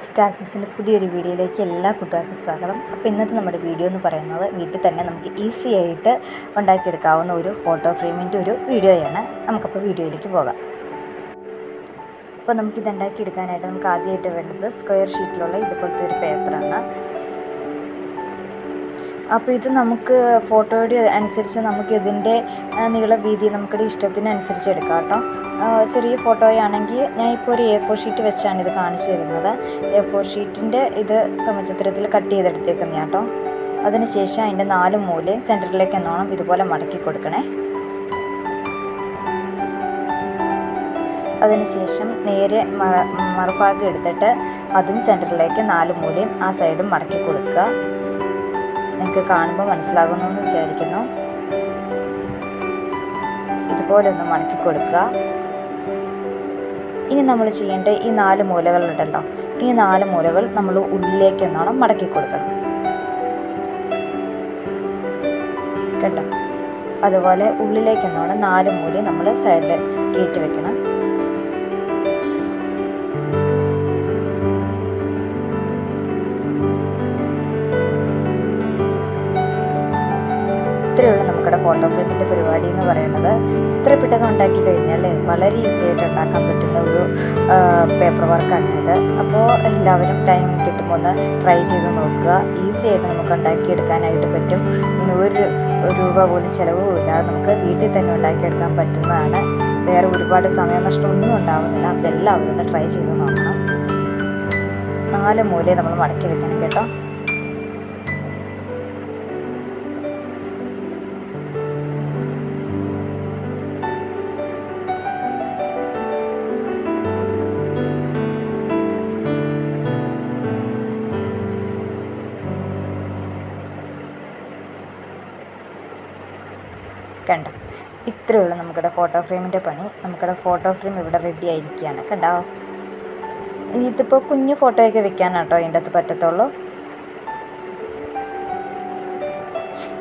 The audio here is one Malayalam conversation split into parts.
സ്റ്റാർ കിഡ്സിൻ്റെ പുതിയൊരു വീഡിയോയിലേക്ക് എല്ലാ കൂട്ടുകാർക്കും സ്വാഗതം. അപ്പോൾ ഇന്നത്തെ നമ്മുടെ വീഡിയോ എന്ന് പറയുന്നത് വീട്ടിൽ തന്നെ നമുക്ക് ഈസി ആയിട്ട് ഉണ്ടാക്കിയെടുക്കാവുന്ന ഒരു ഫോട്ടോ ഫ്രെയിമിൻ്റെ ഒരു വീഡിയോയാണ്. നമുക്കപ്പോൾ വീഡിയോയിലേക്ക് പോകാം. അപ്പോൾ നമുക്കിത് ഉണ്ടാക്കിയെടുക്കാനായിട്ട് നമുക്ക് ആദ്യമായിട്ട് വേണ്ടത് സ്ക്വയർ ഷീറ്റിലുള്ള ഇതുപോലത്തെ ഒരു പേപ്പറാണ്. അപ്പോൾ ഇത് നമുക്ക് ഫോട്ടോയുടെ അനുസരിച്ച് നമുക്ക് ഇതിൻ്റെ നീളം വീതി നമുക്കിടെ ഇഷ്ടത്തിനനുസരിച്ച് എടുക്കാം കേട്ടോ. ചെറിയ ഫോട്ടോയാണെങ്കിൽ ഞാൻ ഇപ്പോൾ ഒരു A4 ഷീറ്റ് വെച്ചാണ് ഇത് കാണിച്ചു തരുന്നത്. A4 ഷീറ്റിൻ്റെ ഇത് സമചിത്രത്തിൽ കട്ട് ചെയ്തെടുത്തേക്കുന്ന കേട്ടോ. അതിനുശേഷം അതിൻ്റെ 4 മൂലയും സെൻറ്ററിലേക്ക് എന്നോണം ഇതുപോലെ മടക്കി കൊടുക്കണേ. അതിനുശേഷം നേരെ മറുഭാഗം എടുത്തിട്ട് അതും സെൻറ്ററിലേക്ക് 4 മൂലയും ആ സൈഡും മടക്കി കൊടുക്കുക. നിങ്ങൾക്ക് കാണുമ്പോൾ മനസ്സിലാകുന്നു എന്ന് വിചാരിക്കുന്നു. ഇതുപോലെ ഒന്ന് മടക്കി കൊടുക്കുക. ഇനി നമ്മൾ ചെയ്യേണ്ട ഈ 4 മൂലകളുണ്ടല്ലോ, ഈ 4 മൂലകൾ നമ്മൾ ഉള്ളിലേക്ക് എന്നോണം മടക്കി കൊടുക്കണം കേട്ടോ. അതുപോലെ ഉള്ളിലേക്ക് എന്നോണം 4 മൂലയും നമ്മൾ സൈഡിൽ കയറ്റി വെക്കണം. ഇത്രയുള്ള നമുക്കിവിടെ ഫോട്ടോ ഫ്രെയിമിൻ്റെ പരിപാടി എന്ന് പറയുന്നത്. ഇത്ര പെട്ടെന്ന് ഉണ്ടാക്കി കഴിഞ്ഞാൽ വളരെ ഈസി ആയിട്ട് ഉണ്ടാക്കാൻ പറ്റുന്ന ഒരു പേപ്പർ വർക്കാണ് ഇത്. അപ്പോൾ എല്ലാവരും ടൈം കിട്ടുമ്പോൾ ഒന്ന് ട്രൈ ചെയ്ത് നോക്കുക. ഈസി ആയിട്ട് നമുക്ക് ഉണ്ടാക്കിയെടുക്കാനായിട്ട് പറ്റും. ഇനി ഒരു രൂപ പോലും ചിലവുമില്ലാതെ നമുക്ക് വീട്ടിൽ തന്നെ ഉണ്ടാക്കിയെടുക്കാൻ പറ്റുന്നതാണ്. വേറെ ഒരുപാട് സമയനഷ്ടമൊന്നും ഉണ്ടാകുന്നില്ല. അപ്പോൾ എല്ലാവരും ഒന്ന് ട്രൈ ചെയ്ത് നോക്കണം. 4 മൂലയെ നമ്മൾ മടക്കി വെക്കണം കേട്ടോ. കണ്ടോ, ഇത്രയേ ഉള്ളൂ നമുക്കിവിടെ ഫോട്ടോ ഫ്രെയിമിൻ്റെ പണി. നമുക്കിവിടെ ഫോട്ടോ ഫ്രെയിം ഇവിടെ റെഡി ആയിരിക്കുകയാണ്. കണ്ടോ, ഇതിപ്പോൾ കുഞ്ഞു ഫോട്ടോയൊക്കെ വെക്കാനാട്ടോ ഇതിൻ്റെ അകത്ത് പറ്റത്തുള്ളൂ.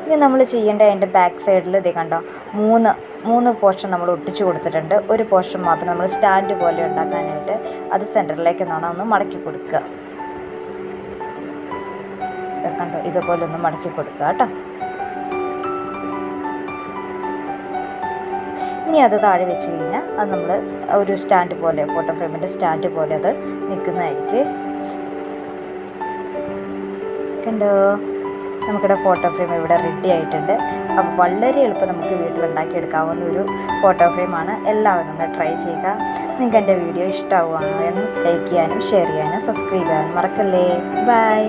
ഇനി നമ്മൾ ചെയ്യേണ്ട അതിൻ്റെ ബാക്ക് സൈഡിൽ ഇത് കണ്ടോ, മൂന്ന് പോർഷൻ നമ്മൾ ഒട്ടിച്ചു കൊടുത്തിട്ടുണ്ട്. ഒരു പോർഷൻ മാത്രം നമ്മൾ സ്റ്റാൻഡ് പോലെ ഉണ്ടാക്കാനായിട്ട് അത് സെൻറ്ററിലേക്ക് ഒന്ന് മടക്കി കൊടുക്കുക. കണ്ടോ, ഇതുപോലെ ഒന്ന് മടക്കി കൊടുക്കുക കേട്ടോ. ഇനി അത് താഴെ വെച്ച് കഴിഞ്ഞാൽ അത് നമ്മൾ ഒരു സ്റ്റാൻഡ് പോലെ, ഫോട്ടോ ഫ്രെയിമിൻ്റെ സ്റ്റാൻഡ് പോലെ അത് നിൽക്കുന്നതായിരിക്കും. കണ്ടോ, നമുക്കിവിടെ ഫോട്ടോ ഫ്രെയിം ഇവിടെ റെഡി ആയിട്ടുണ്ട്. അപ്പോൾ വളരെ എളുപ്പം നമുക്ക് വീട്ടിലുണ്ടാക്കിയെടുക്കാവുന്ന ഒരു ഫോട്ടോ ഫ്രെയിമാണ്. എല്ലാവരും ഒന്ന് ട്രൈ ചെയ്യുക. നിങ്ങൾക്ക് എൻ്റെ വീഡിയോ ഇഷ്ടമാവുകയാണെങ്കിൽ ലൈക്ക് ചെയ്യാനും ഷെയർ ചെയ്യാനും സബ്സ്ക്രൈബ് ചെയ്യാനും മറക്കല്ലേ. ബൈ.